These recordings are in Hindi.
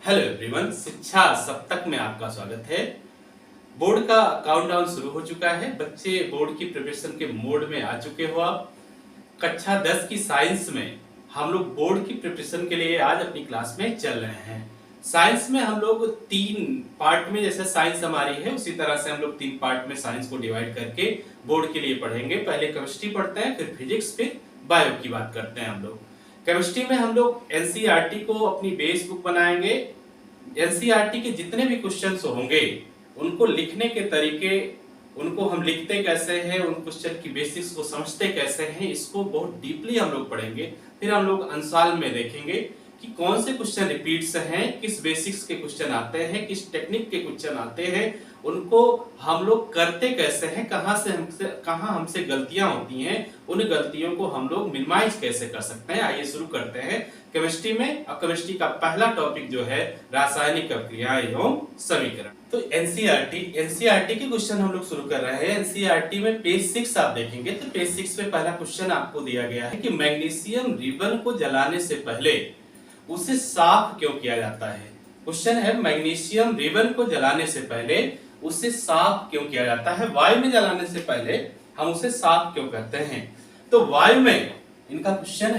हेलो एवरीवन, शिक्षा सप्तक में आपका स्वागत है। बोर्ड का काउंटडाउन शुरू हो चुका है। बच्चे बोर्ड की प्रिपरेशन के मोड में आ चुके हो। आप कक्षा 10 की साइंस में हम लोग बोर्ड की प्रिपरेशन के लिए आज अपनी क्लास में चल रहे हैं। साइंस में हम लोग 3 पार्ट में, जैसे साइंस हमारी है उसी तरह से हम लोग 3 पार्ट में साइंस को डिवाइड करके बोर्ड के लिए पढ़ेंगे। पहले केमिस्ट्री पढ़ते हैं, फिर फिजिक्स, फिर बायो की बात करते हैं हम लोग। केमिस्ट्री में हम लोग एनसीईआरटी को अपनी बेस बुक बनाएंगे। एनसीईआरटी के जितने भी क्वेश्चंस होंगे उनको लिखने के तरीके, उनको हम लिखते कैसे हैं, उन क्वेश्चन की बेसिक्स को समझते कैसे हैं, इसको बहुत डीपली हम लोग पढ़ेंगे। फिर हम लोग अंशाल में देखेंगे कि कौन से क्वेश्चन रिपीट्स हैं, किस बेसिक्स के क्वेश्चन आते हैं, किस टेक्निक के क्वेश्चन आते हैं, उनको हम लोग करते कैसे हैं, कहाँ हमसे गलतियां होती हैं, उन गलतियों को हम लोग मिनिमाइज कैसे कर सकते हैं। आइए शुरू करते हैं केमिस्ट्री में। अब केमिस्ट्री का पहला टॉपिक जो है रासायनिक अभिक्रियाएं एवं समीकरण। तो एनसीईआरटी के क्वेश्चन हम लोग शुरू कर रहे हैं। एनसीईआरटी में पेज 6 आप देखेंगे तो पेज 6 में पहला क्वेश्चन आपको दिया गया है कि मैग्नीशियम रिबन को जलाने से पहले उसे साफ क्यों किया जाता है। क्वेश्चन है मैग्नीशियम रिबन को जलाने से पहले उसे साफ क्यों किया जाता है। वायु में जलाने से पहले हम उसे साफ क्यों करते हैं। तो वायु में इनका क्वेश्चन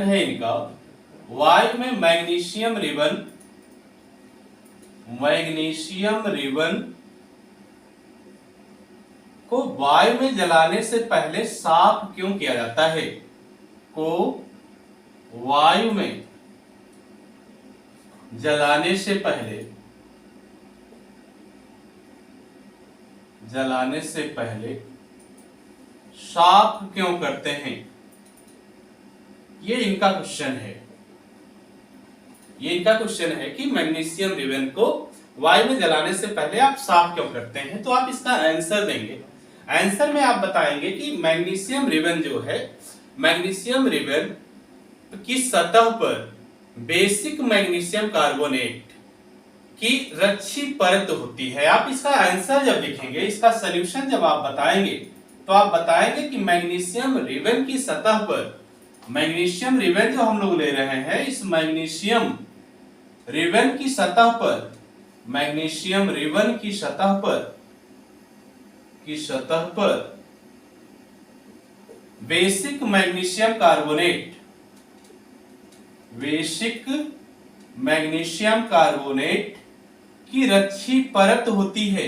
है इनका, वायु में मैग्नीशियम रिबन को वायु में जलाने से पहले साफ क्यों किया जाता है। को वायु में जलाने से पहले साफ क्यों करते हैं, ये इनका क्वेश्चन है कि मैग्नीशियम रिबन को वायु में जलाने से पहले आप साफ क्यों करते हैं। तो आप इसका आंसर देंगे। आंसर में आप बताएंगे कि मैग्नीशियम रिबन जो है, मैग्नीशियम रिबन की सतह पर बेसिक मैग्नीशियम कार्बोनेट की रच्छी परत होती है। आप इसका आंसर जब लिखेंगे, इसका सॉल्यूशन जब आप बताएंगे तो आप बताएंगे कि मैग्नीशियम रिबन की सतह पर, मैग्नीशियम रिबन जो हम लोग ले रहे हैं, इस मैग्नीशियम रिबन की सतह पर, मैग्नीशियम रिबन की सतह पर बेसिक मैग्नीशियम कार्बोनेट की रच्छी परत होती है।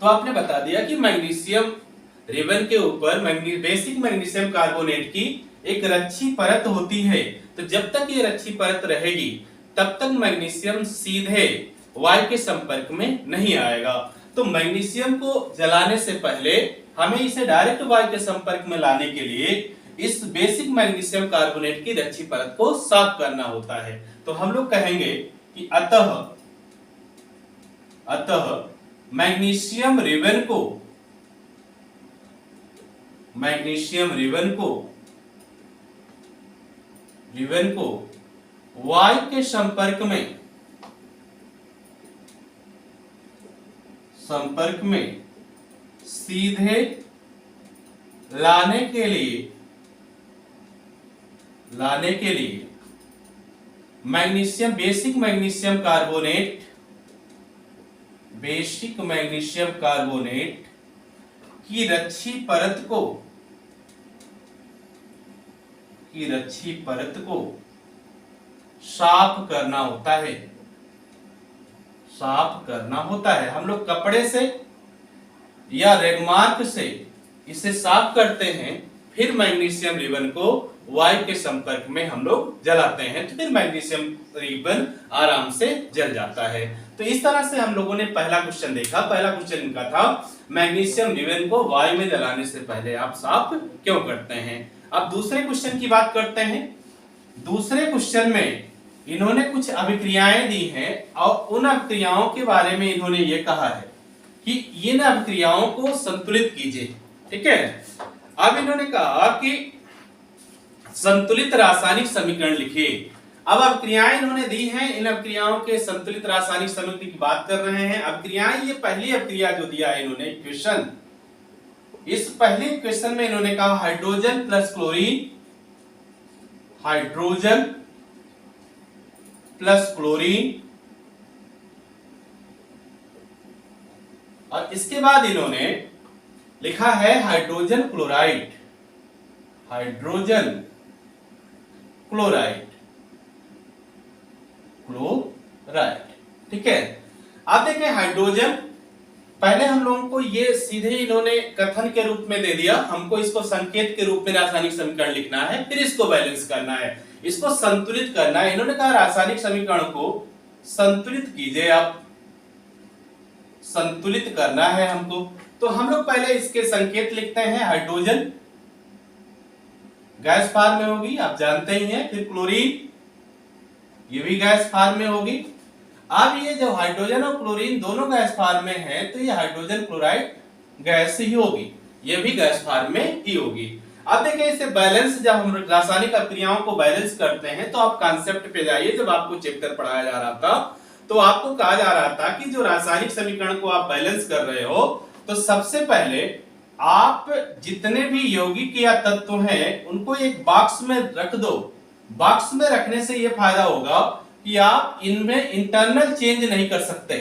तो आपने बता दिया कि मैग्नीशियम रिबन के ऊपर बेसिक मैग्नीशियम कार्बोनेट की एक रच्छी परत होती है। तो जब तक ये रच्छी परत रहेगी तब तक मैग्नीशियम सीधे वायु के संपर्क में नहीं आएगा। तो मैग्नीशियम को जलाने से पहले हमें इसे डायरेक्ट वायु के संपर्क में लाने के लिए इस बेसिक मैग्नीशियम कार्बोनेट की रच्छी परत को साफ करना होता है। तो हम लोग कहेंगे कि अतः मैग्नीशियम रिबन को वायु के संपर्क में सीधे लाने के लिए बेसिक मैग्नीशियम कार्बोनेट की रच्छी परत को साफ करना होता है। हम लोग कपड़े से या रेगमार्क से इसे साफ करते हैं, फिर मैग्नीशियम रिबन को वायु के संपर्क में हम लोग जलाते हैं, तो फिर मैग्नीशियम रिबन आराम से जल जाता है। तो इस तरह से हम लोगों ने पहला क्वेश्चन देखा। पहला क्वेश्चन इनका था मैग्नीशियम रिबन को वायु में जलाने से पहले आप साफ क्यों करते हैं। अब दूसरे क्वेश्चन की बात करते हैं। दूसरे क्वेश्चन में इन्होंने कुछ अभिक्रियाएं दी हैं और उन अभिक्रियाओं के बारे में इन्होंने ये कहा है कि इन अभिक्रियाओं को संतुलित कीजिए। ठीक है, अब इन्होंने कहा कि संतुलित रासायनिक समीकरण लिखिए। अब अभिक्रियाएं इन्होंने दी हैं, इन अभिक्रियाओं के संतुलित रासायनिक समीकरण की बात कर रहे हैं। अभिक्रियाएं, ये पहली अभिक्रिया जो दिया है इन्होंने इक्वेशन, इस पहले क्वेश्चन में इन्होंने कहा hydrogen plus chlorine, hydrogen plus chlorine, और इसके बाद इन्होंने लिखा है hydrogen chloride, hydrogen chloride, chloride. ठीक है, आप देखें हाइड्रोजन, पहले हम लोगों को ये सीधे इन्होंने कथन के रूप में दे दिया, हमको इसको संकेत के रूप में रासायनिक समीकरण लिखना है, फिर इसको बैलेंस करना है, इसको संतुलित करना है। इन्होंने कहा रासायनिक समीकरण को संतुलित कीजिए, आप संतुलित करना है हमको। तो हम लोग पहले इसके संकेत लिखते हैं, हाइड्रोजन गैस फॉर्म में होगी, आप जानते ही हैं, फिर क्लोरीन ये भी गैस फॉर्म में होगी। अब ये जो हाइड्रोजन और क्लोरीन दोनों गैस फॉर्म में है, तो ये हाइड्रोजन क्लोराइड गैस ही होगी, ये भी गैस फॉर्म में ही होगी। अब देखिए इसे बैलेंस, जब हम रासायनिक अभिक्रियाओं को बैलेंस करते हैं तो आप कॉन्सेप्ट पे जाइए। जब आपको चैप्टर पढ़ाया जा रहा था तो आपको कहा जा रहा था कि जो रासायनिक समीकरण को आप बैलेंस कर रहे हो, तो सबसे पहले आप जितने भी यौगिक या तत्व हैं उनको एक बॉक्स में रख दो। बॉक्स में रखने से यह फायदा होगा कि आप इनमें इंटरनल चेंज नहीं कर सकते।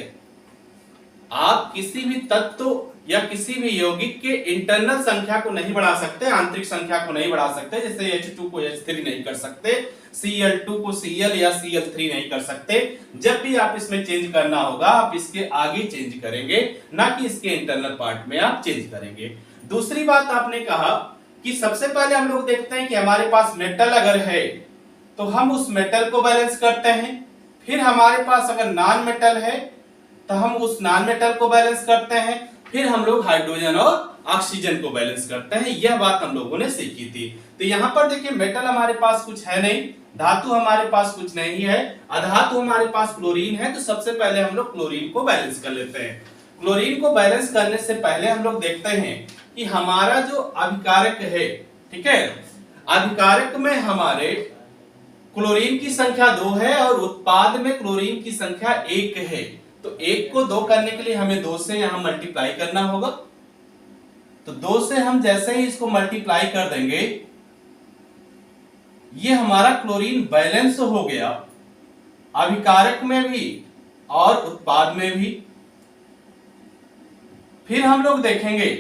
आप किसी भी तत्व या किसी भी यौगिक के इंटरनल संख्या को नहीं बढ़ा सकते, आंतरिक संख्या को नहीं बढ़ा सकते। जैसे H2 को H3 नहीं कर सकते, Cl2 को Cl या Cl3 नहीं कर सकते। जब भी आप इसमें चेंज करना होगा आप इसके आगे चेंज करेंगे, ना कि इसके इंटरनल पार्ट में आप चेंज करेंगे। दूसरी बात आपने कहा कि सबसे पहले हम लोग देखते हैं कि हमारे पास मेटल अगर है तो हम उस मेटल को बैलेंस करते हैं, फिर हमारे पास अगर नॉन मेटल है तो हम उस नॉन मेटल को बैलेंस करते हैं, फिर हम लोग हाइड्रोजन और ऑक्सीजन को बैलेंस करते हैं। यह बात हम लोगों ने सीखी थी। तो यहां पर देखिए मेटल हमारे पास कुछ है नहीं, धातु हमारे पास कुछ नहीं है, अधातु हमारे पास क्लोरीन है। तो सबसे पहले हम लोग क्लोरीन को बैलेंस कर लेते हैं। क्लोरीन को बैलेंस करने से पहले हम लोग देखते हैं कि हमारा जो अभिकारक है, ठीक है, अभिकारक में हमारे क्लोरीन की संख्या 2 है और उत्पाद में क्लोरीन की संख्या 1 है। तो 1 को 2 करने के लिए हमें 2 से यहां मल्टीप्लाई करना होगा। तो 2 से हम जैसे ही इसको मल्टीप्लाई कर देंगे, ये हमारा क्लोरीन बैलेंस हो गया, अभिकारक में भी और उत्पाद में भी। फिर हम लोग देखेंगे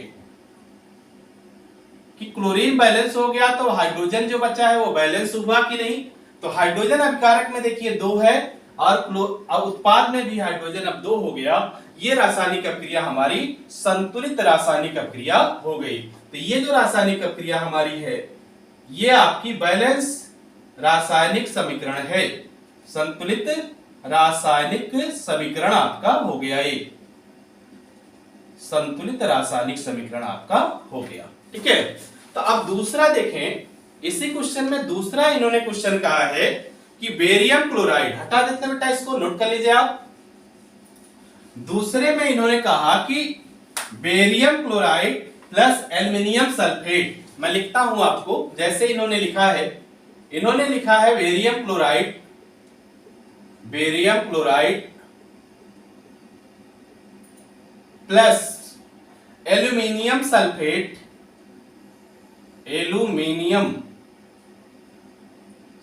कि क्लोरीन बैलेंस हो गया तो हाइड्रोजन जो बचा है वो बैलेंस हुआ कि नहीं। तो हाइड्रोजन अभिकारक में देखिए 2 है और उत्पाद में भी हाइड्रोजन अब 2 हो गया। ये रासायनिक अभिक्रिया हमारी संतुलित रासायनिक अभिक्रिया हो गई। तो ये जो रासायनिक अभिक्रिया हमारी है ये आपकी बैलेंस रासायनिक समीकरण है, संतुलित रासायनिक समीकरण आपका हो गया, ये संतुलित रासायनिक समीकरण आपका हो गया। ठीक है, तो अब दूसरा देखें, इसी क्वेश्चन में दूसरा इन्होंने क्वेश्चन कहा है कि बेरियम क्लोराइड, हटा देते हैं बेटा, इसको नोट कर लीजिए आप। दूसरे में इन्होंने कहा कि barium chloride plus aluminium sulphate. मैं लिखता हूं आपको जैसे इन्होंने लिखा है। इन्होंने लिखा है barium chloride, barium chloride plus aluminium sulphate, aluminium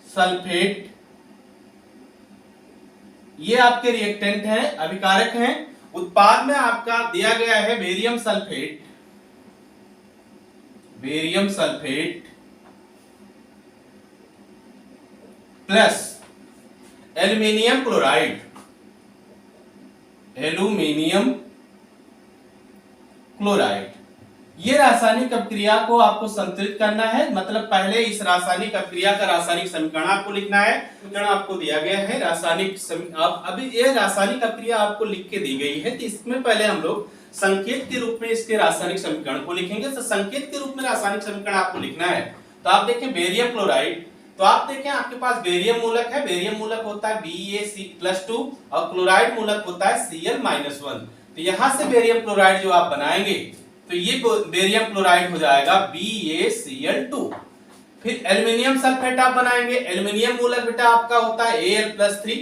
sulphate, ये आपके रिएक्टेंट हैं, अभिकारक हैं। उत्पाद में आपका दिया गया है barium sulphate, barium sulphate plus aluminium chloride, aluminium chloride. ये रासायनिक अभिक्रिया को आपको संतुलित करना है। मतलब पहले इस रासायनिक अभिक्रिया का रासायनिक समीकरण आपको लिखना है। समीकरण आपको दिया गया है रासायनिक अभी ये रासायनिक अभिक्रिया आपको लिख के दी गई है। तो इसमें पहले हम लोग संकेत के रूप में इसके रासायनिक समीकरण को लिखेंगे। तो संकेत के रूप में रासायनिक समीकरण आपको लिखना है। तो आप देखें बेरियम क्लोराइड, तो आप देखें आपके पास बेरियम मूलक है, बेरियम मूलक होता है BaC+2 और क्लोराइड मूलक होता है Cl-1। तो यहां से बेरियम क्लोराइड जो आप बनाएंगे तो ये बेरियम क्लोराइड हो जाएगा BaCl2। फिर एल्युमिनियम सल्फेट आप बनाएंगे। एल्युमिनियम मूलक बेटा आपका होता है Al+3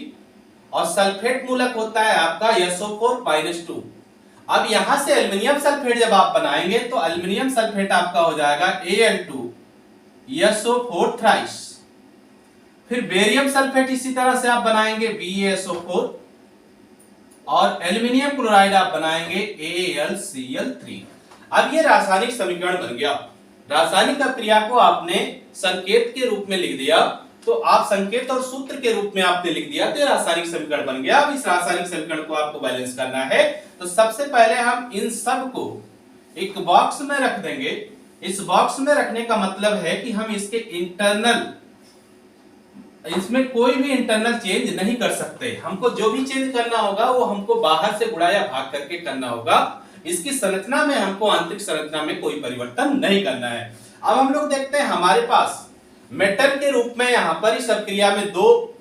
और सल्फेट मूलक होता है आपका SO4-2। अब यहां से एल्युमिनियम सल्फेट जब आप बनाएंगे तो एल्युमिनियम सल्फेट आपका हो जाएगा Al2SO4 थ्राइस। फिर बेरियम सल्फेट इसी तरह से आप बनाएंगे BaSO4 और एल्युमिनियम क्लोराइड आप बनाएंगे AlCl3। अब ये रासायनिक समीकरण बन गया। रासायनिक अभिक्रिया को आपने संकेत के रूप में लिख दिया, तो आप संकेत और सूत्र के रूप में आपने लिख दिया तो रासायनिक समीकरण बन गया। अब इस रासायनिक समीकरण को आपको बैलेंस करना है, तो सबसे पहले हम इन सब को एक बॉक्स में रख देंगे। इस बॉक्स में रखने का मतलब है कि हम इसके इंटरनल, इसमें कोई भी इंटरनल चेंज नहीं कर सकते। हमको जो भी चेंज करना होगा वो हमको बाहर से गुणा या भाग करके करना होगा। इसकी संरचना में हमको आंतरिक संरचना में कोई परिवर्तन नहीं करना है। अब हम लोग देखते हैं हमारे पास मेटल के रूप में यहां पर इस अभिक्रिया में दो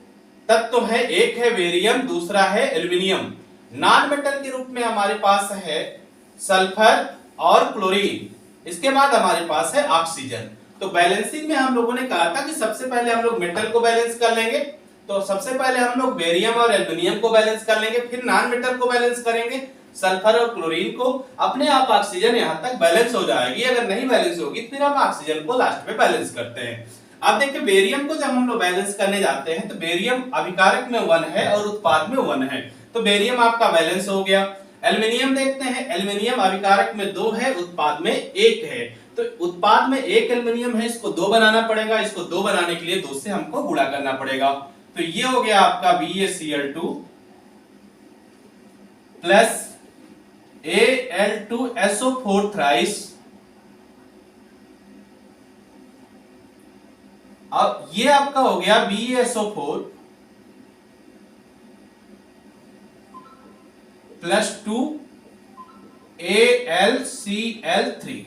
तत्व है, एक है बेरियम, दूसरा है एल्युमिनियम। नॉन मेटल के रूप में हमारे पास है सल्फर और क्लोरीन। इसके बाद हमारे पास है ऑक्सीजन। तो बैलेंसिंग में हम लोगों ने कहा था कि सबसे पहले हम लोग मेटल को बैलेंस कर लेंगे, तो सबसे पहले हम लोग बेरियम और एल्युमिनियम को बैलेंस कर लेंगे, फिर नॉन मेटल को बैलेंस करेंगे, सल्फर और क्लोरीन को। अपने आप ऑक्सीजन यहां तक बैलेंस हो जाएगी। अगर नहीं बैलेंस होगी फिर हम ऑक्सीजन को लास्ट में बैलेंस करते हैं। अब देखिए बेरियम को जब हम लोग बैलेंस करने जाते हैं तो बेरियम अभिकारक में 1 है और उत्पाद में 1 है, तो बेरियम आपका बैलेंस हो गया। एल्युमिनियम देखते हैं, एल्युमिनियम अभिकारक में 2 है, उत्पाद में 1 है, तो उत्पाद में 1 एल्युमिनियम है, इसको 2 बनाना पड़ेगा। इसको 2 बनाने के लिए 2 से हमको गुणा करना पड़ेगा। तो ये हो गया आपका BaCl2 प्लस Al2SO4 थ्राइस। अब ये आपका हो गया BaSO4 प्लस 2 AlCl3।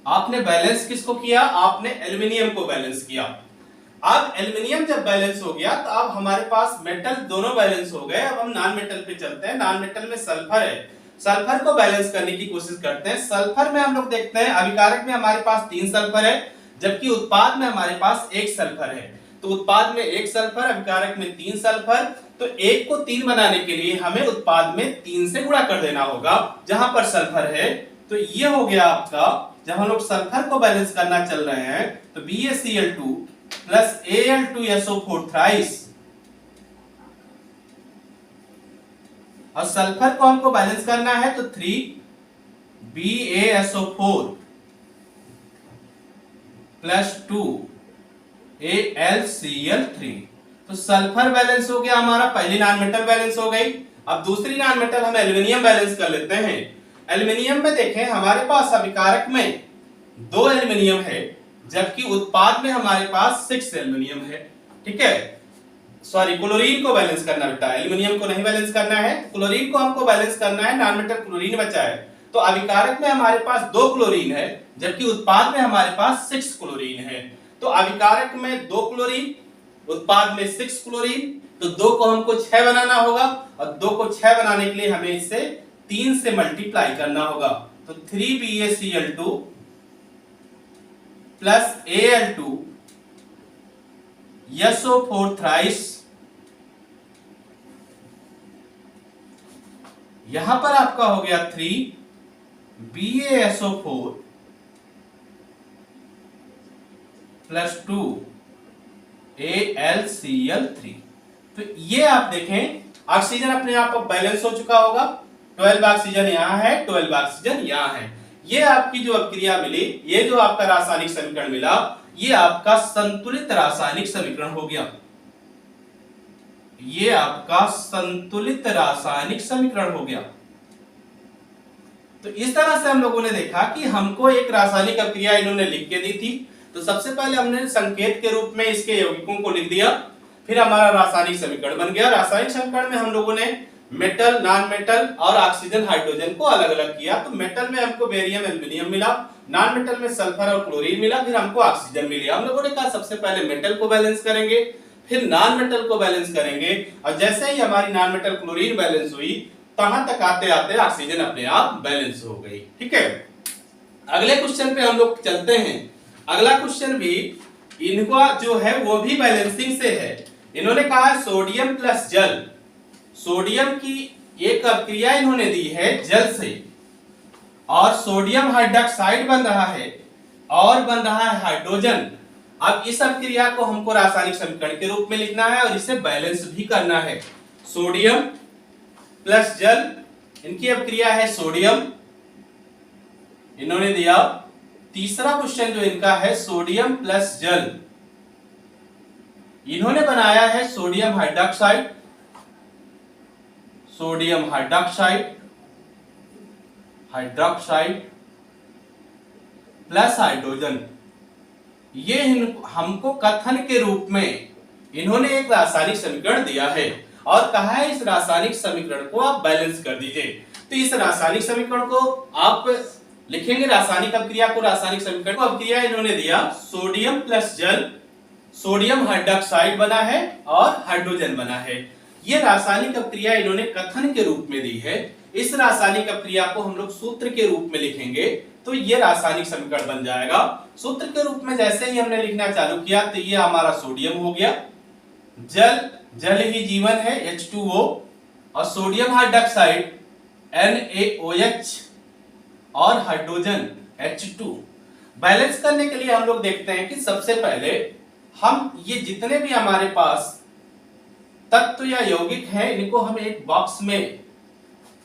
आपने बैलेंस किसको किया? आपने एल्युमिनियम को बैलेंस किया। अब एल्युमिनियम जब बैलेंस हो गया तो अब हमारे पास मेटल दोनों बैलेंस हो गए। अब हम नॉन मेटल पे चलते हैं। नॉन मेटल में सल्फर है, सल्फर को बैलेंस करने की कोशिश करते हैं। सल्फर में हम लोग देखते हैं अभिकारक में हमारे पास 3 सल्फर है, जबकि उत्पाद में हमारे पास 1 सल्फर है। तो उत्पाद में 1 सल्फर, अभिकारक में 3 सल्फर, तो 1 को 3 बनाने के लिए हमें उत्पाद में 3 से गुणा कर देना होगा जहां पर सल्फर है। तो ये हो गया आपका, जब हम लोग सल्फर को बैलेंस करना चल रहे हैं तो BaCl2 प्लस Al2SO4 थ्राइस, और सल्फर को हमको बैलेंस करना है तो 3 BaSO4 प्लस 2 AlCl3। तो सल्फर बैलेंस हो गया हमारा, पहली नॉन मेटल बैलेंस हो गई। अब दूसरी नॉन मेटल हम एल्युमिनियम बैलेंस कर लेते हैं। एल्युमिनियम में देखें हमारे पास अभिकारक में 2 एल्युमिनियम है, जबकि उत्पाद में हमारे पास 6 एल्युमिनियम है। ठीक है, सॉरी, क्लोरीन को बैलेंस करना बेटा, एल्युमिनियम को नहीं बैलेंस करना है, क्लोरीन को हमको बैलेंस करना है। नॉन मेटल क्लोरीन बचा है, तो अभिकारक में हमारे पास 2 क्लोरीन है, जबकि उत्पाद में हमारे पास 6 क्लोरीन है। तो अभिकारक में 2 क्लोरीन, उत्पाद में 6 क्लोरीन, तो 2 को हमको 6 बनाना होगा, और 2 को 6 बनाने के लिए हमें इसे 3 से मल्टीप्लाई करना होगा। तो 3 BaCl2 प्लस Al2SO4 थ्राइस, यहां पर आपका हो गया 3 BaSO4 प्लस 2 AlCl3। तो ये आप देखें ऑक्सीजन अपने आप बैलेंस हो चुका होगा। 12 ऑक्सीजन यहां है, 12 ऑक्सीजन यहां है। ये आपकी जो अभिक्रिया मिली, ये जो आपका रासायनिक समीकरण मिला, ये आपका संतुलित रासायनिक समीकरण हो गया। ये आपका संतुलित रासायनिक समीकरण हो गया। तो इस तरह से हम लोगों ने देखा कि हमको एक रासायनिक अभिक्रिया इन्होंने लिख के दी थी, तो सबसे पहले हमने संकेत के रूप में इसके यौगिकों को लिख दिया, फिर हमारा रासायनिक समीकरण बन गया। रासायनिक समीकरण में हम लोगों ने मेटल, नॉन मेटल और ऑक्सीजन, हाइड्रोजन को अलग अलग किया। तो मेटल में हमको बेरियम, एल्युमिनियम मिला, नॉन मेटल में सल्फर और क्लोरीन मिला, फिर हमको ऑक्सीजन मिली। हम लोगों ने कहा सबसे पहले मेटल को बैलेंस करेंगे, फिर नॉन मेटल को बैलेंस करेंगे, और जैसे ही हमारी नॉन मेटल क्लोरीन बैलेंस हुई, तहां तक आते आते ऑक्सीजन अपने आप बैलेंस हो गई। ठीक है, अगले क्वेश्चन पे हम लोग चलते हैं। अगला क्वेश्चन भी इनका जो है वो भी बैलेंसिंग से है। इन्होंने कहा सोडियम प्लस जल, सोडियम की एक अभिक्रिया इन्होंने दी है जल से, और सोडियम हाइड्रोक्साइड बन रहा है और बन रहा है हाइड्रोजन। अब इस अभिक्रिया को हमको रासायनिक समीकरण के रूप में लिखना है और इसे बैलेंस भी करना है। सोडियम प्लस जल, इनकी अभिक्रिया है सोडियम, इन्होंने दिया। तीसरा क्वेश्चन जो इनका है सोडियम प्लस जल, इन्होंने बनाया है sodium hydroxide, sodium hydroxide, hydroxide plus hydrogen. ये हमको कथन के रूप में इन्होंने एक रासायनिक समीकरण दिया है और कहा है इस रासायनिक समीकरण को आप बैलेंस कर दीजिए। तो इस रासायनिक समीकरण को आप लिखेंगे, रासायनिक अभिक्रिया को, रासायनिक समीकरण को। अभिक्रिया इन्होंने दिया सोडियम प्लस जल, सोडियम हाइड्रोक्साइड बना है और हाइड्रोजन बना है। ये रासायनिक अभिक्रिया इन्होंने कथन के रूप में दी है। इस रासायनिक अभिक्रिया को हम लोग सूत्र के रूप में लिखेंगे तो ये रासायनिक समीकरण बन जाएगा। सूत्र के रूप में जैसे ही हमने लिखना चालू किया तो ये हमारा सोडियम हो गया, जल, जल ही जीवन है H2O, और सोडियम हाइड्रोक्साइड NaOH, और हाइड्रोजन H2। बैलेंस करने के लिए हम लोग देखते हैं कि सबसे पहले हम ये जितने भी हमारे पास तत्व या यौगिक हैं इनको हम एक बॉक्स में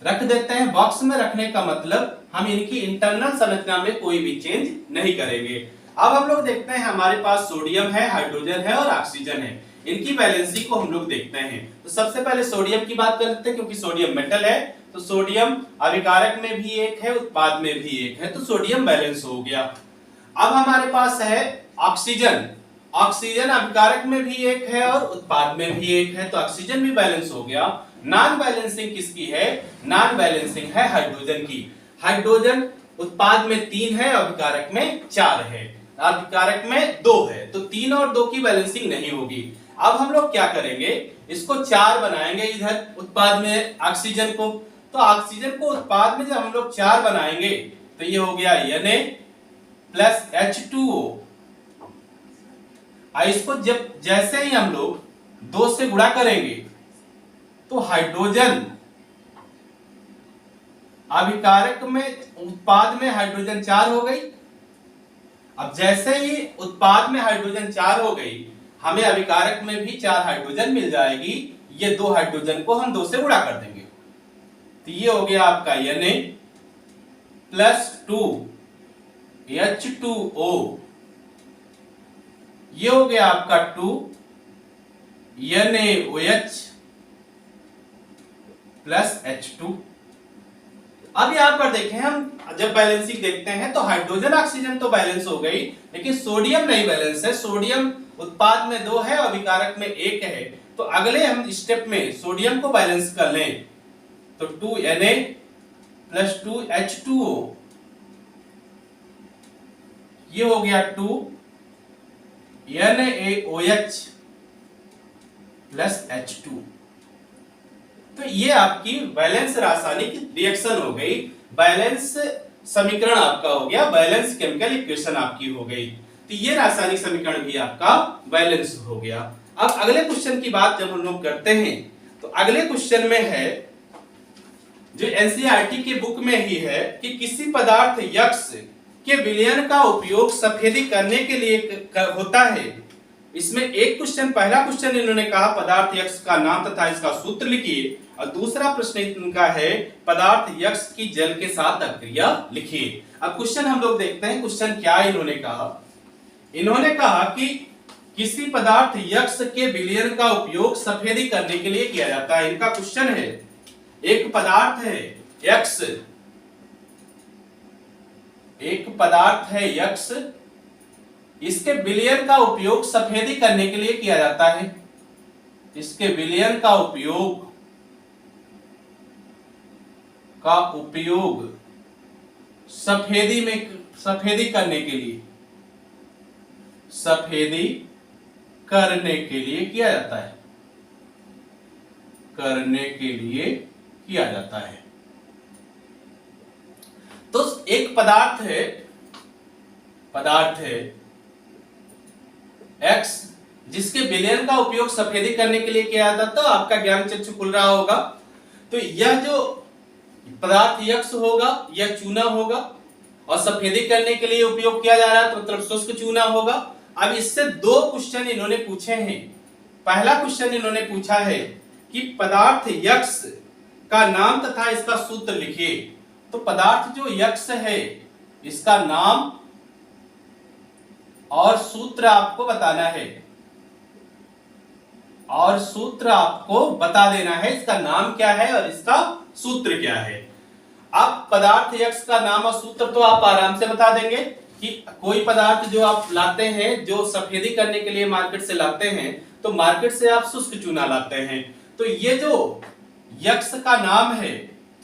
रख देते हैं। बॉक्स में रखने का मतलब हम इनकी इंटरनल संरचना में कोई भी चेंज नहीं करेंगे। अब हम लोग देखते हैं हमारे पास सोडियम है, हाइड्रोजन है और ऑक्सीजन है, इनकी बैलेंसिंग को हम लोग देखते हैं। तो सबसे पहले सोडियम की बात कर लेते हैं, क्योंकि सोडियम मेटल है तो सोडियम अभिकारक में भी एक है, उत्पाद में भी एक है, तो सोडियम बैलेंस हो गया। अब हमारे पास है ऑक्सीजन, ऑक्सीजन अभिकारक में भी एक है और उत्पाद में भी एक है, तो ऑक्सीजन भी बैलेंस हो गया। नॉन बैलेंसिंग किसकी है? नॉन बैलेंसिंग है हाइड्रोजन की। हाइड्रोजन उत्पाद में 3 है, अभिकारक में 4 है, अभिकारक में 2 है, तो 3 और 2 की बैलेंसिंग नहीं होगी। अब हम लोग क्या करेंगे, इसको 4 बनाएंगे इधर उत्पाद में ऑक्सीजन को। तो ऑक्सीजन को उत्पाद में जब हम लोग 4 बनाएंगे तो ये हो गया Na प्लस H2O। इसको जब जैसे ही हम लोग 2 से गुणा करेंगे तो हाइड्रोजन अभिकारक में, उत्पाद में हाइड्रोजन 4 हो गई। अब जैसे ही उत्पाद में हाइड्रोजन 4 हो गई, हमें अभिकारक में भी 4 हाइड्रोजन मिल जाएगी। ये 2 हाइड्रोजन को हम 2 से गुणा कर देंगे तो ये हो गया आपका Na प्लस 2 H2O, ये हो गया आपका 2 NaOH प्लस H2। अब यहां पर देखें, हम जब बैलेंसिंग देखते हैं तो हाइड्रोजन ऑक्सीजन तो बैलेंस हो गई, लेकिन सोडियम नहीं बैलेंस है। सोडियम उत्पाद में 2 है, अभिकारक में 1 है, तो अगले हम स्टेप में सोडियम को बैलेंस कर लें तो 2 Na प्लस 2 H2O, ये हो गया 2 NaOH प्लस H2। तो ये आपकी बैलेंस रासायनिक रिएक्शन हो गई, बैलेंस समीकरण आपका हो गया, बैलेंस केमिकल इक्वेशन आपकी हो गई। तो ये रासायनिक समीकरण भी आपका बैलेंस हो गया। अब अगले क्वेश्चन की बात जब हम लोग करते हैं तो अगले क्वेश्चन में है, जो एनसीईआरटी की बुक में ही है, कि किसी पदार्थ यक्स के विलयन का उपयोग सफेदी करने के लिए होता है। इसमें एक क्वेश्चन, पहला क्वेश्चन इन्होंने कहा पदार्थ यक्स का नाम तथा इसका सूत्र लिखिए, और दूसरा प्रश्न इनका है पदार्थ यक्स की जल के साथ अभिक्रिया लिखिए। अब क्वेश्चन हम लोग देखते हैं, क्वेश्चन क्या इन्होंने कहा। इन्होंने कहा कि किसी पदार्थ यक्स के विलयन का उपयोग सफेदी करने के लिए किया जाता है। इनका क्वेश्चन है, एक पदार्थ है यक्स, एक पदार्थ है यक्स, इसके विलयन का उपयोग सफेदी करने के लिए किया जाता है। इसके विलयन का उपयोग सफेदी करने के लिए, सफेदी करने के लिए किया जाता है, करने के लिए किया जाता है। तो एक पदार्थ है X, जिसके विलयन का उपयोग सफेदी करने के लिए किया जाता है। तो आपका ज्ञान चक्षु खुल रहा होगा। तो यह जो पदार्थ यक्ष होगा यह चूना होगा और सफेदी करने के लिए उपयोग किया जा रहा है तो मतलब शुष्क चूना होगा। अब इससे दो क्वेश्चन इन्होंने पूछे हैं। पहला क्वेश्चन इन्होंने पूछा है कि पदार्थ यक्ष का नाम तथा इसका सूत्र लिखिए। तो पदार्थ जो यक्ष है इसका नाम और सूत्र आपको बताना है और सूत्र आपको बता देना है, इसका नाम क्या है और इसका सूत्र क्या है। अब पदार्थ यक्ष का नाम और सूत्र तो आप आराम से बता देंगे कि कोई पदार्थ जो आप लाते हैं, जो सफेदी करने के लिए मार्केट से लाते हैं, तो मार्केट से आप शुष्क चूना लाते हैं। तो ये जो यक्ष का नाम है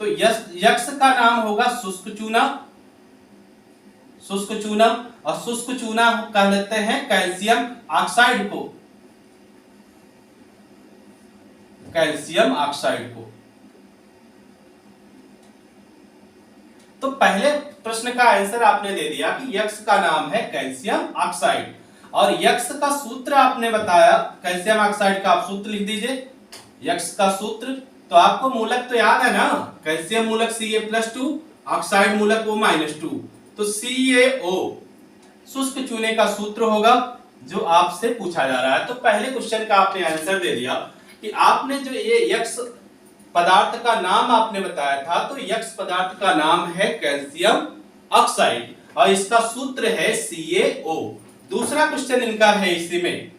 तो यक्ष का नाम होगा शुष्क चूना, शुष्क चूना, और शुष्क चूना कह लेते हैं कैल्शियम ऑक्साइड को, कैल्शियम ऑक्साइड को। तो पहले प्रश्न का आंसर आपने दे दिया कि यक्ष का नाम है कैल्शियम ऑक्साइड और यक्ष का सूत्र आपने बताया कैल्शियम ऑक्साइड का, आप सूत्र लिख दीजिए। यक्ष का सूत्र तो आपको मूलक तो याद है ना, कैल्शियम मूलक Ca+2, ऑक्साइड मूलक O-2, तो CaO शुष्क चूने का सूत्र होगा जो आपसे पूछा जा रहा है। तो पहले क्वेश्चन का आपने आंसर दे दिया कि आपने जो ये यक्ष पदार्थ का नाम आपने बताया था, तो यक्ष पदार्थ का नाम है कैल्शियम ऑक्साइड और इसका सूत्र है CaO। दूसरा क्वेश्चन इनका है इसी में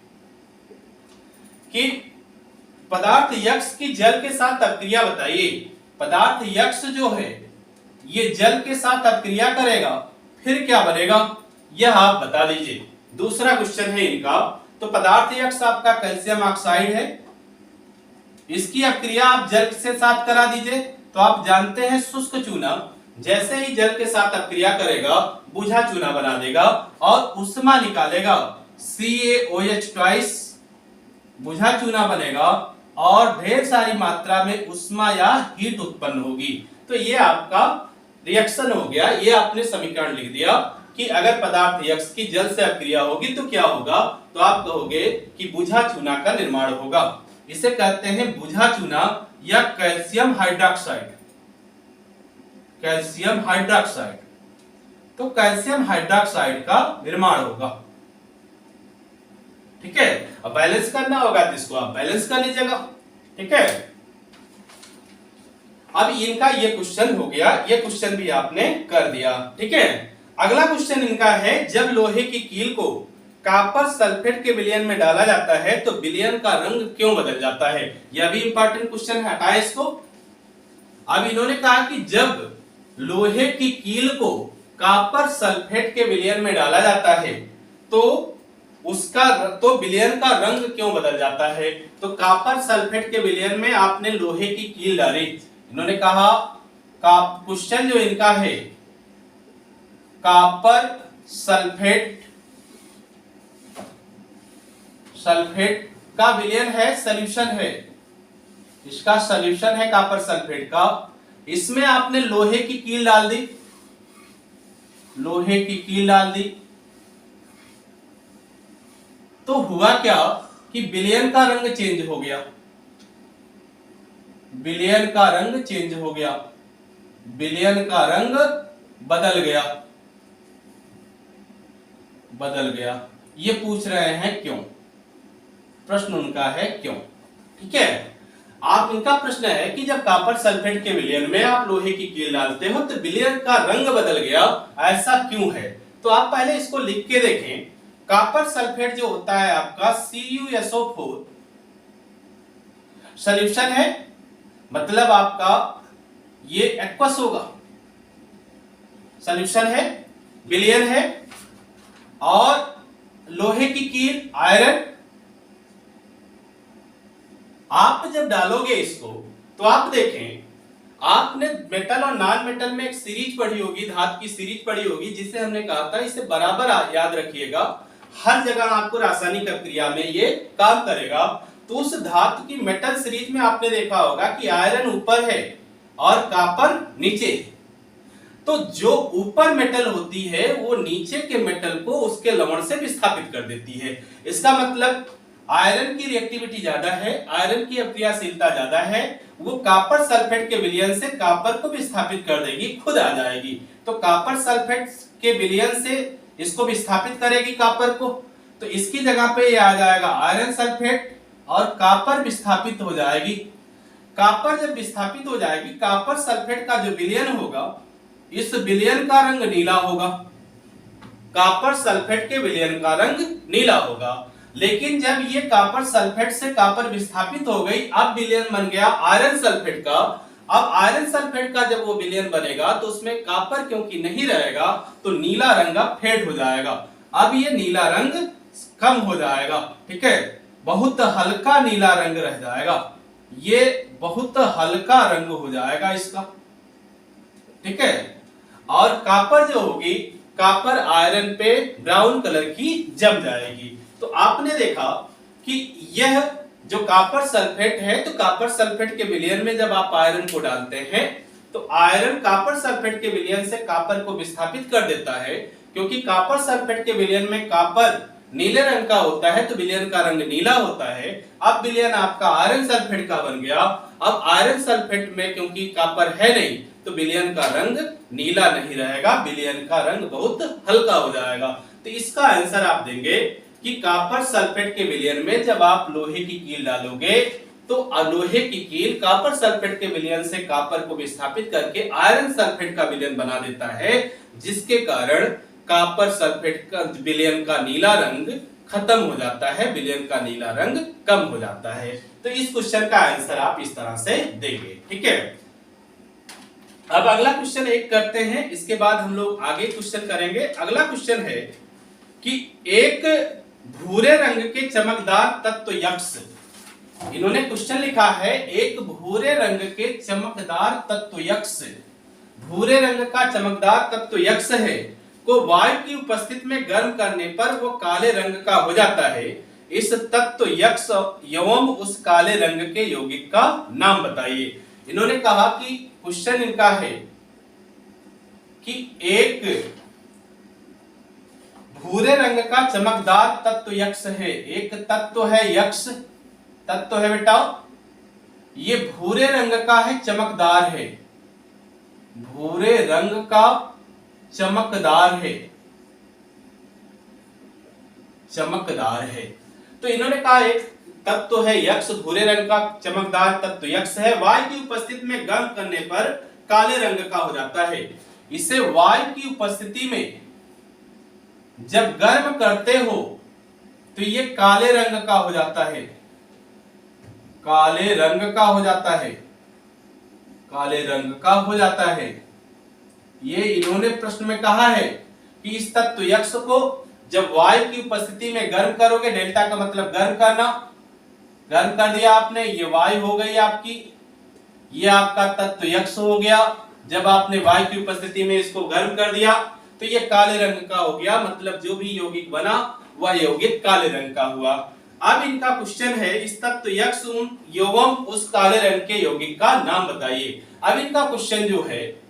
कि पदार्थ यक्ष की जल के साथ अपक्रिया बताइए। पदार्थ यक्ष जो है ये जल के साथ अपक्रिया करेगा फिर क्या बनेगा, यह आप बता दीजिए। दूसरा क्वेश्चन है इनका, तो पदार्थ यक्ष आपका कैल्शियम ऑक्साइड है, इसकी अपक्रिया आप जल के साथ करा दीजिए। तो आप जानते हैं शुष्क चूना जैसे ही जल के साथ अपक्रिया करेगा बुझा चूना बना देगा और उष्मा निकालेगा, CaOH बुझा चूना बनेगा और ढेर सारी मात्रा में उष्मा या हीट उत्पन्न होगी। तो ये आपका रिएक्शन हो गया, ये आपने समीकरण लिख दिया कि अगर पदार्थ यक्ष की जल से अपक्रिया होगी तो क्या होगा, तो आप कहोगे कि बुझा चूना का निर्माण होगा। इसे कहते हैं बुझा चूना या कैल्शियम हाइड्रोक्साइड, कैल्शियम हाइड्रोक्साइड। तो कैल्शियम हाइड्रोक्साइड का निर्माण होगा, ठीक है। अब बैलेंस करना होगा तो इसको आप बैलेंस कर लीजिएगा, ठीक है। अब इनका ये क्वेश्चन हो गया, ये क्वेश्चन भी आपने कर दिया, ठीक है। अगला क्वेश्चन इनका है, जब लोहे की कील को कॉपर सल्फेट के विलयन में डाला जाता है तो विलयन का रंग क्यों बदल जाता है। यह भी इंपॉर्टेंट क्वेश्चन है, हटाए इसको। अब इन्होंने कहा कि जब लोहे की कील को कॉपर सल्फेट के विलयन में डाला जाता है तो विलयन का रंग क्यों बदल जाता है। तो कॉपर सल्फेट के विलयन में आपने लोहे की कील डाली, इन्होंने कहा क्वेश्चन जो इनका है कॉपर सल्फेट का विलयन है, सॉल्यूशन है, इसका सॉल्यूशन है कॉपर सल्फेट का। इसमें आपने लोहे की कील डाल दी, लोहे की कील डाल दी, तो हुआ क्या कि विलयन का रंग चेंज हो गया, विलयन का रंग चेंज हो गया, विलयन का रंग बदल गया, बदल गया। ये पूछ रहे हैं क्यों, प्रश्न उनका है क्यों, ठीक है। आप इनका प्रश्न है कि जब कॉपर सल्फेट के विलयन में आप लोहे की कील डालते हो तो विलयन का रंग बदल गया, ऐसा क्यों है। तो आप पहले इसको लिख के देखें। कॉपर सल्फेट जो होता है आपका CuSO4 सॉल्यूशन है, मतलब आपका ये एक्वस होगा, सॉल्यूशन है, विलयन है, और लोहे की कील आयरन। आप जब डालोगे इसको तो आप देखें, आपने मेटल और नॉन मेटल में एक सीरीज पढ़ी होगी, धातु की सीरीज पढ़ी होगी, जिसे हमने कहा था इसे बराबर याद रखिएगा, हर जगह आपको रासायनिक अभिक्रिया में ये काम करेगा। तो उस धातु की मेटल सीरीज में आपने देखा होगा कि आयरन ऊपर है और कॉपर नीचे। तो जो ऊपर मेटल होती है वो नीचे के मेटल को उसके लवण से विस्थापित कर देती है। इसका मतलब आयरन की रिएक्टिविटी ज्यादा है, आयरन की अक्रियाशीलता ज्यादा है, वो कॉपर सल्फेट के विलयन से कॉपर को विस्थापित कर देगी, खुद आ जाएगी। तो कॉपर सल्फेट के विलयन से इसको विस्थापित करेगी कॉपर को, तो इसकी जगह पे ये आ जाएगा आयरन सल्फेट और कॉपर विस्थापित हो जाएगी। कॉपर जब विस्थापित हो जाएगी, कॉपर सल्फेट का जो विलयन होगा, इस विलयन का रंग नीला होगा। कॉपर सल्फेट के विलयन का रंग नीला होगा। लेकिन जब ये कॉपर सल्फेट से कॉपर विस्थापित हो गई, अब विलयन बन गया आयरन सल्फेट का। अब आयरन सल्फेट का जब वो विलयन बनेगा तो उसमें कॉपर क्योंकि नहीं रहेगा तो नीला रंग फेड हो जाएगा। अब ये नीला रंग कम हो जाएगा, ठीक है, बहुत हल्का नीला रंग रह जाएगा, ये बहुत हल्का रंग हो जाएगा इसका, ठीक है। और कॉपर जो होगी, कॉपर आयरन पे ब्राउन कलर की जम जाएगी। तो आपने देखा कि यह जो कॉपर सल्फेट है, तो कॉपर सल्फेट के विलयन में जब आप आयरन को डालते हैं तो आयरन कॉपर सल्फेट के विलयन से कॉपर को विस्थापित कर देता है। क्योंकि कॉपर सल्फेट के विलयन में कॉपर नीले रंग का होता है तो विलयन का रंग नीला होता है। अब विलयन आपका आयरन सल्फेट का बन गया। अब आयरन सल्फेट में क्योंकि कॉपर है नहीं तो विलयन का रंग नीला नहीं रहेगा, विलयन का रंग बहुत हल्का हो जाएगा। तो इसका आंसर आप देंगे कि कॉपर सल्फेट के विलयन में जब आप लोहे की कील डालोगे तो लोहे की कील कॉपर सल्फेट के विलयन से कॉपर को विस्थापित करके आयरन सल्फेट का विलयन बना देता है, जिसके कारण कॉपर सल्फेट का विलयन का नीला रंग खत्म हो जाता है, विलयन का नीला रंग कम हो जाता है। तो इस क्वेश्चन का आंसर आप इस तरह से देंगे, ठीक है। अब अगला क्वेश्चन एक करते हैं, इसके बाद हम लोग आगे क्वेश्चन करेंगे। अगला क्वेश्चन है कि एक भूरे रंग के चमकदार तत्व यक्ष, इन्होंने क्वेश्चन लिखा है एक भूरे रंग के चमकदार तत्व यक्ष, भूरे रंग का चमकदार तत्व यक्ष है को वायु की उपस्थिति में गर्म करने पर वो काले रंग का हो जाता है। इस तत्व यक्ष एवं उस काले रंग के यौगिक का नाम बताइए। इन्होंने कहा कि क्वेश्चन इनका है कि एक भूरे रंग का चमकदार तत्व यक्ष है, एक तत्व है यक्ष, तत्व है बेटा, ये भूरे रंग का है, चमकदार है, भूरे रंग का चमकदार है, चमकदार है। तो इन्होंने कहा एक तत्व है यक्ष, भूरे रंग का चमकदार तत्व यक्ष है, वायु की उपस्थिति में गर्म करने पर काले रंग का हो जाता है। इसे वायु की उपस्थिति में जब गर्म करते हो तो ये काले रंग का हो जाता है, काले रंग का हो जाता है, काले रंग का हो जाता है। ये इन्होंने प्रश्न में कहा है कि इस तत्व यक्ष को जब वायु की उपस्थिति में गर्म करोगे, डेल्टा का मतलब गर्म करना, गर्म कर दिया आपने, ये वायु हो गई आपकी, ये आपका तत्व यक्ष हो गया। जब आपने वायु की उपस्थिति में इसको गर्म कर दिया तो ये काले रंग का हो गया, मतलब जो भी यौगिक बना वह यौगिक काले रंग का हुआ। अब इनका क्वेश्चन है इस तत्व यक्ष एवं उस काले रंग के यौगिक का नाम बताइए। अब इनका क्वेश्चन जो है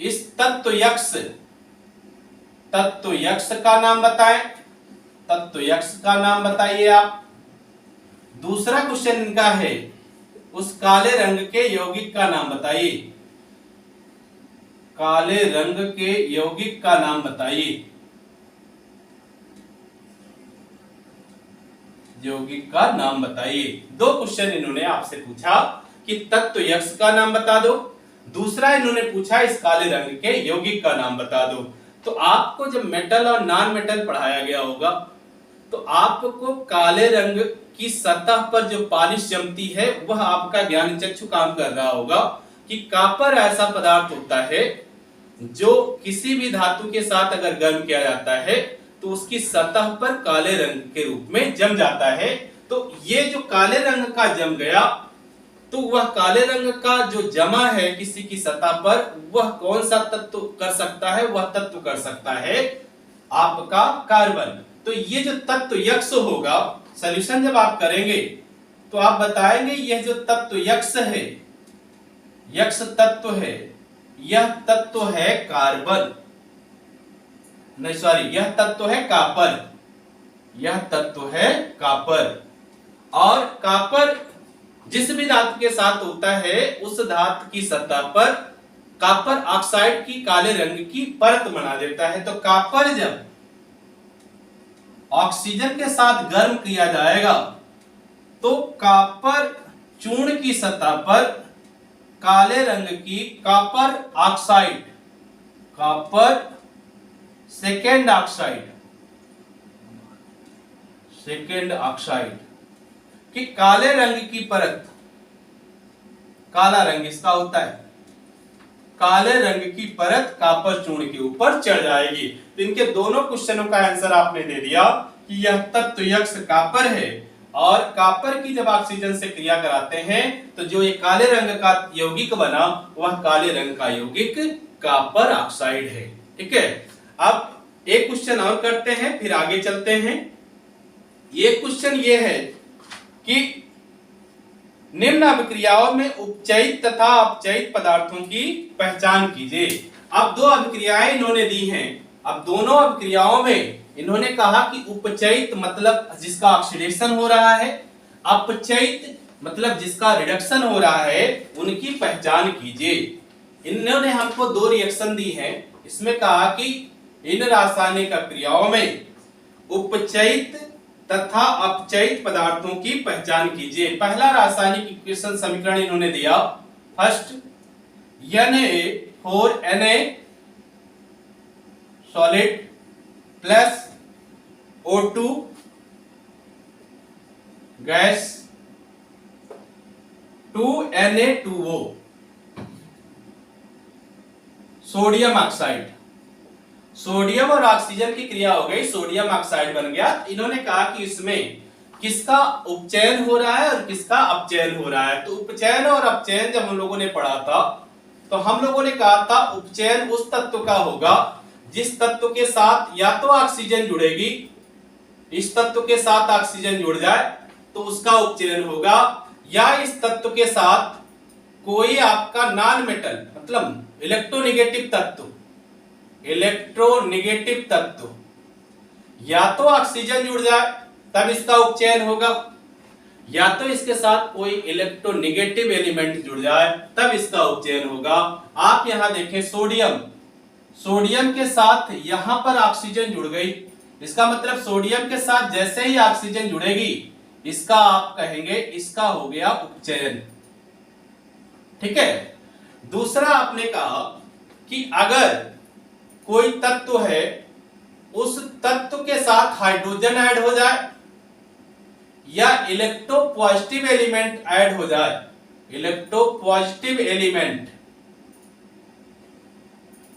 इस तत्व यक्ष का नाम बताएं, तत्व यक्ष का नाम बताइए आप। दूसरा क्वेश्चन इनका है उस काले रंग के यौगिक का नाम बताइए, काले रंग के यौगिक का नाम बताइए, यौगिक का नाम बताइए। दो क्वेश्चन इन्होंने आपसे पूछा कि तत्व यक्ष का नाम बता दो, दूसरा इन्होंने पूछा इस काले रंग के यौगिक का नाम बता दो। तो आपको जब मेटल और नॉन मेटल पढ़ाया गया होगा तो आपको काले रंग की सतह पर जो पॉलिश जमती है वह आपका ज्ञान चक्षु काम कर रहा होगा कि कॉपर ऐसा पदार्थ होता है जो किसी भी धातु के साथ अगर गर्म किया जाता है तो उसकी सतह पर काले रंग के रूप में जम जाता है। तो ये जो काले रंग का जम गया तो वह काले रंग का जो जमा है किसी की सतह पर वह कौन सा तत्व कर सकता है, वह तत्व कर सकता है आपका कार्बन। तो ये जो तत्व यक्ष होगा, सॉल्यूशन जब आप करेंगे तो आप बताएंगे यह जो तत्व यक्ष है, यक्ष तत्व है, यह तत्व है कार्बन, नहीं सॉरी, यह तत्व है कॉपर, यह तत्व है कॉपर, और कॉपर जिस भी धातु के साथ होता है उस धातु की सतह पर कॉपर ऑक्साइड की काले रंग की परत बना देता है। तो कॉपर जब ऑक्सीजन के साथ गर्म किया जाएगा तो कॉपर चूर्ण की सतह पर काले रंग की copper oxide, copper second oxide कि काले रंग की परत, काला रंग इसका होता है, काले रंग की परत कॉपर चूर्ण के ऊपर चढ़ जाएगी। तो इनके दोनों क्वेश्चनों का आंसर आपने दे दिया कि यह तत्व यक्ष कॉपर है और कॉपर की जब ऑक्सीजन से क्रिया कराते हैं तो जो ये काले रंग का यौगिक बना वह काले रंग का यौगिक कॉपर ऑक्साइड है। ठीक है, अब एक क्वेश्चन और करते हैं फिर आगे चलते हैं। ये क्वेश्चन ये है कि निम्न अभिक्रियाओं में उपचयित तथा अपचयित पदार्थों की पहचान कीजिए। अब दो अभिक्रियाएं इन्होंने दी हैं। अब दोनों अभिक्रियाओं में इन्होंने कहा कि उपचयित मतलब जिसका ऑक्सीडेशन हो रहा है, अपचयित मतलब जिसका रिडक्शन हो रहा है, उनकी पहचान कीजिए। इन्होंने हमको दो रिएक्शन दी हैं। इसमें कहा कि इन रासायनिक क्रियाओं में उपचयित तथा अपचयित पदार्थों की पहचान कीजिए। पहला रासायनिक इक्वेशन समीकरण इन्होंने दिया, first Na4Na solid plus O2 gas 2Na2O sodium oxide. Sodium और ऑक्सीजन की क्रिया हो गई, सोडियम ऑक्साइड बन गया। इन्होंने कहा कि इसमें किसका उपचयन हो रहा है और किसका अपचयन हो रहा है। तो उपचयन और अपचयन जब हम लोगों ने पढ़ा था तो हम लोगों ने कहा था उपचयन उस तत्व का होगा जिस तत्व के साथ या तो ऑक्सीजन जुड़ेगी, इस तत्व के साथ ऑक्सीजन जुड़ जाए तो उसका उपचयन होगा, या इस तत्व के साथ कोई आपका नॉन मेटल मतलब इलेक्ट्रोनेगेटिव तत्व या तो ऑक्सीजन जुड़ जाए तब इसका उपचयन होगा, या तो इसके साथ कोई इलेक्ट्रोनेगेटिव एलिमेंट जुड़ जाए तब इसका उपचयन होगा। आप यहां देखें सोडियम के साथ यहां पर ऑक्सीजन जुड़ गई, इसका मतलब सोडियम के साथ जैसे ही ऑक्सीजन जुड़ेगी इसका आप कहेंगे इसका हो गया उपचयन। ठीक है, दूसरा आपने कहा कि अगर कोई तत्व है उस तत्व के साथ हाइड्रोजन ऐड हो जाए या इलेक्ट्रोपॉजिटिव एलिमेंट ऐड हो जाए, इलेक्ट्रोपॉजिटिव एलिमेंट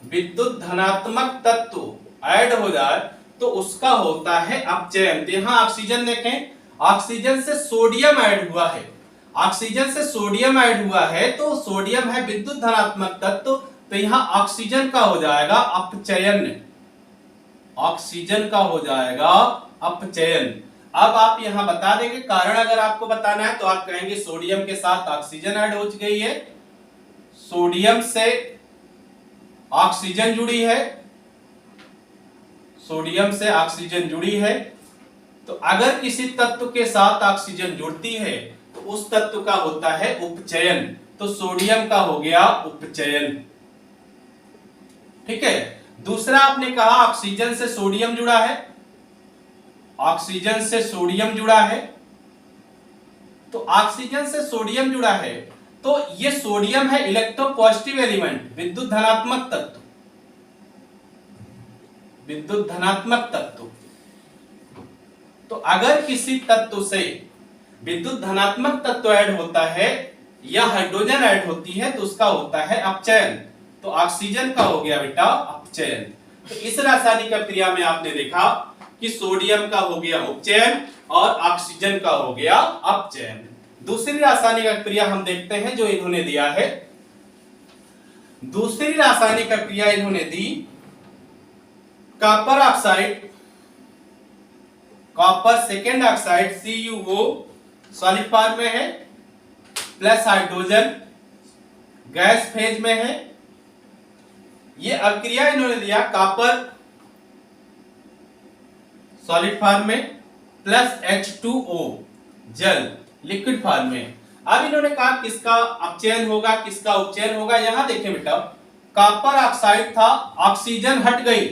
विद्युत धनात्मक तत्व ऐड हो जाए तो उसका होता है अपचयन। तो यहां ऑक्सीजन देखें, ऑक्सीजन से सोडियम ऐड हुआ है, ऑक्सीजन से सोडियम ऐड हुआ है तो सोडियम है विद्युत धनात्मक तत्व, तो यहां ऑक्सीजन का हो जाएगा अपचयन, ऑक्सीजन का हो जाएगा अपचयन। अब आप यहां बता देंगे कारण, अगर आपको बताना है तो आप कहेंगे सोडियम के साथ ऑक्सीजन ऐड हो गई है, सोडियम से ऑक्सीजन जुड़ी है, सोडियम से ऑक्सीजन जुड़ी है। तो अगर किसी तत्व के साथ ऑक्सीजन जुड़ती है तो उस तत्व का होता है उपचयन। तो सोडियम का हो गया उपचयन। ठीक है, दूसरा आपने कहा ऑक्सीजन से सोडियम जुड़ा है, ऑक्सीजन से सोडियम जुड़ा है, तो ऑक्सीजन से सोडियम जुड़ा है तो ये सोडियम है इलेक्ट्रोपॉजिटिव एलिमेंट, विद्युत धनात्मक तत्व, विद्युत धनात्मक तत्व। तो अगर किसी तत्व से विद्युत धनात्मक तत्व ऐड होता है या हाइड्रोजन ऐड होती है तो उसका होता है अपचयन। तो ऑक्सीजन का हो गया बेटा अपचयन। तो इस रासायनिक क्रिया में आपने देखा कि सोडियम का हो गया उपचयन और ऑक्सीजन का हो गया अपचयन। दूसरी रासायनिक क्रिया हम देखते हैं जो इन्होंने दिया है। दूसरी रासायनिक क्रिया इन्होंने दी copper oxide, copper second oxide CuO solid form में है, प्लस हाइड्रोजन गैस फेज में है। ये अभिक्रिया इन्होंने दिया कॉपर सॉलिड फॉर्म में प्लस H2O जल, लिक्विड फॉर्म में। अब इन्होंने कहा किसका अपचयन होगा, किसका उपचयन होगा। यहां देखें बेटा, कॉपर ऑक्साइड था, ऑक्सीजन हट गई।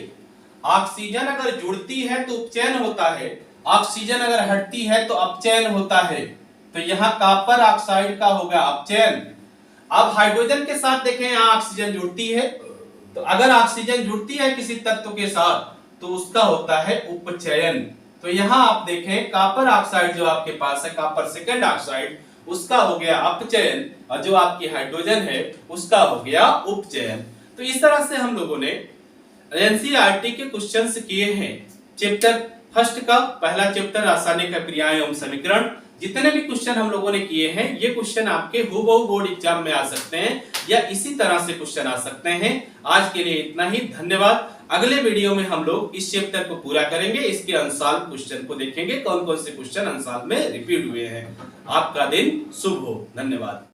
ऑक्सीजन अगर जुड़ती है तो उपचयन होता है, ऑक्सीजन अगर हटती है तो अपचयन होता है। तो यहां कॉपर ऑक्साइड का होगा अपचयन। अब हाइड्रोजन के साथ देखें, यहां ऑक्सीजन जुड़ती है, तो अगर ऑक्सीजन जुड़ती है किसी तत्व के साथ तो उसका होता है उपचयन। तो यहां आप देखें, कॉपर ऑक्साइड जो आपके पास है, कॉपर सेकंड ऑक्साइड, उसका हो गया अपचयन, और जो आपकी हाइड्रोजन है उसका हो गया उपचयन। तो इस तरह से हम लोगों ने एनसीईआरटी के क्वेश्चंस किए हैं। चैप्टर फर्स्ट का पहला चैप्टर रासायनिक अभिक्रियाएं एवं समीकरण, जितने भी क्वेश्चन हम लोगों ने किए हैं ये क्वेश्चन आपके हूबहू बोर्ड एग्जाम में आ सकते हैं या इसी तरह से क्वेश्चन आ सकते हैं। आज के लिए इतना ही, धन्यवाद। अगले वीडियो में हम लोग इस चैप्टर को पूरा करेंगे, इसके अनुसार क्वेश्चन को देखेंगे, कौन कौन से क्वेश्चन अनुसार में रिपीट हुए हैं। आपका दिन शुभ हो, धन्यवाद।